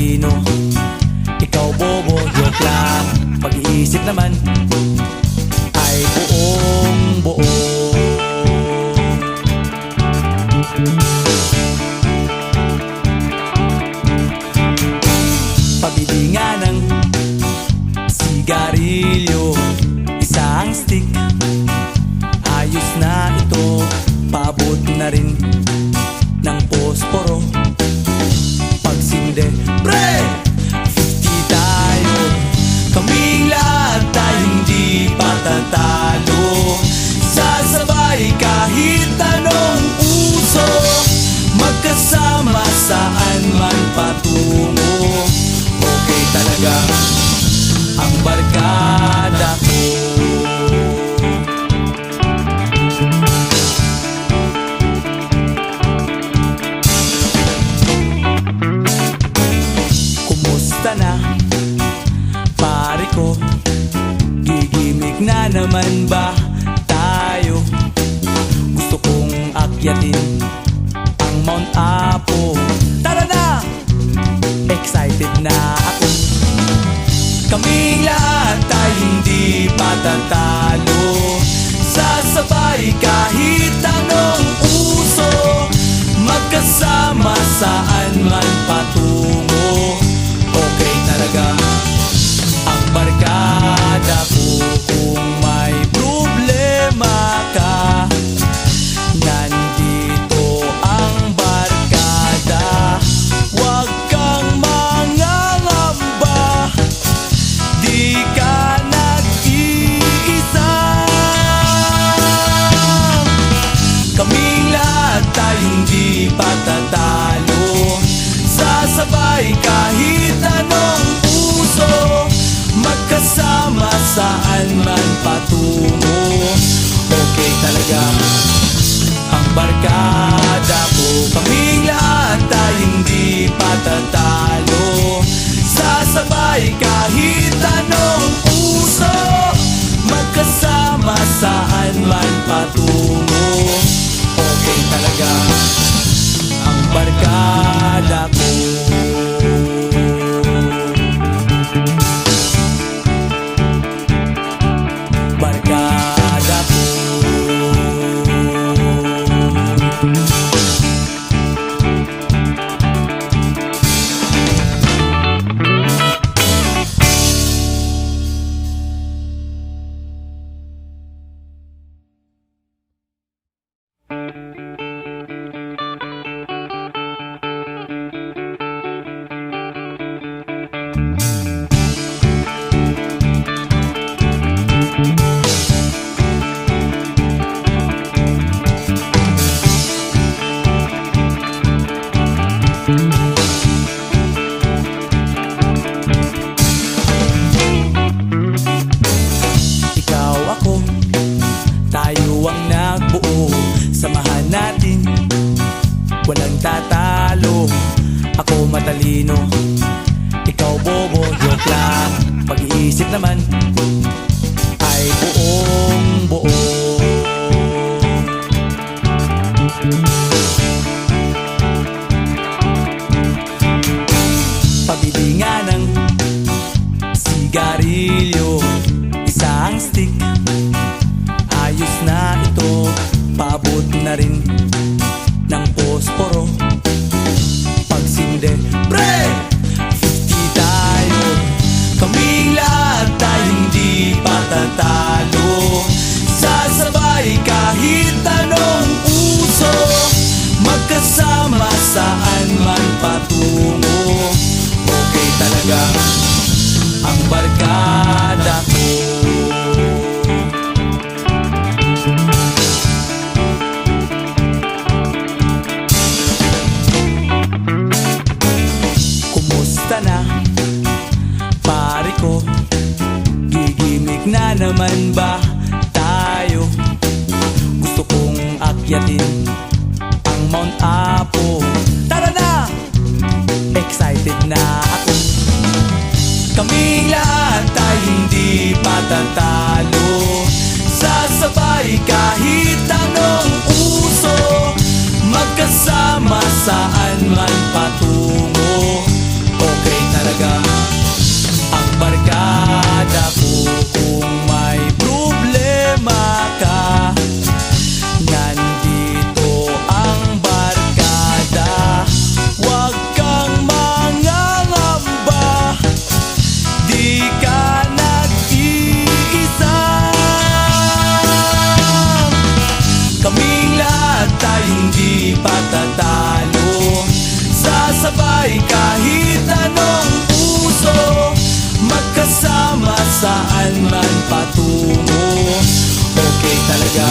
matalino, ikaw bobo, joke lang. Pag-iisip naman ay buong buo. Pabili nga ng sigarilyo, isang stick, ayos na ito. Paabot na rin ng posporo. Pagsinde, pre! 50 tayo, kaming lahat tayo hindi patatalo. Sasabay kahit anong uso, magkasama saan man patungo. Okay talaga ang barkada ko. Kumusta na, pare ko? Gigimik na naman ba tayo? Gusto kong akyatin ang Mount Apo. Tara na! Excited na ako. Kaming lahat tayo hindi patatalo. Sasabay kahit anong uso, magkasama saan man patungo. Okay talaga ang barkada ko. Kung may problema ka, nandito ang barkada. Huwag kang mangangamba, di ka nag-iisa. Kaming lahat tayo hindi patatalo. Sasabay kahit anong uso, magkasama saan man patungo. Okay talaga ang barkada ko. Kaming lahat tayo hindi patatalo. Sasabay kahit anong uso, magkasama saan man patungo. Okay talaga ang barkada ko. Barkada ko. Ikaw ako, tayo ang nagbuo. Samahan natin, walang tatalo. Ako matalino, ikaw bobo, joke lang. Pag-iisip naman ay buong buo. Pabili nga ng sigarilyo, isang stick, ayos na ito. Paabot na rin ng posporo. Pagsinde, pre! 50 tayo, kaming lahat tayo hindi patatalo. Sasabay kahit anong uso, magkasama saan man patungo. Okay talaga ang barkada ko. Kumusta na, pare ko? Gigimik na naman ba tayo? Gusto kong akyatin ang Mount Apo. Tara na! Excited na ako. Kaming lahat tayo hindi patatalo. Sasabay kahit anong uso, magkasama saan man patungo. Okay at tayong di patatalo. Sasabay kahit anong puso, magkasama saan man patungo. Okay talaga